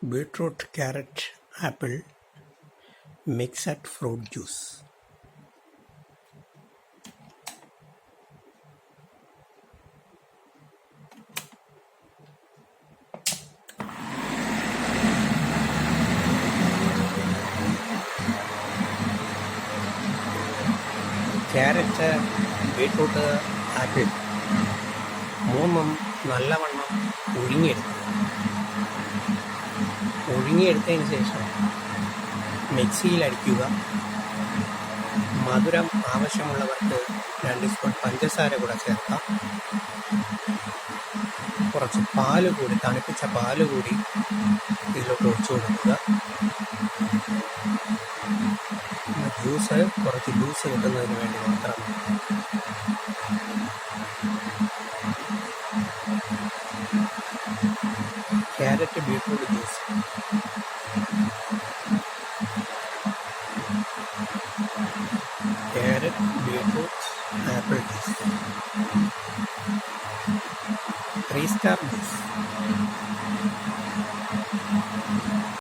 Beetroot, carrot, apple mixed fruit juice. Carrot, beetroot, apple മൂന്നും നല്ലവണ്ണം ഒഴുങ്ങിയെടുത്തതിന് ശേഷം മിക്സിയിൽ അടിക്കുക. മധുരം ആവശ്യമുള്ളവർക്ക് 2 സ്പൂൺ പഞ്ചസാര കൂടെ ചേർക്കാം. കുറച്ച് പാല് കൂടി, തണുപ്പിച്ച പാല് കൂടി ഇതിലോട്ട് ഒഴിച്ചു കൊടുക്കുക. കുറച്ച് ജ്യൂസ് കിട്ടുന്നതിന് വേണ്ടി മാത്രം. Carrot beetroot juice. Carrot beetroot apple juice. 3 star juice.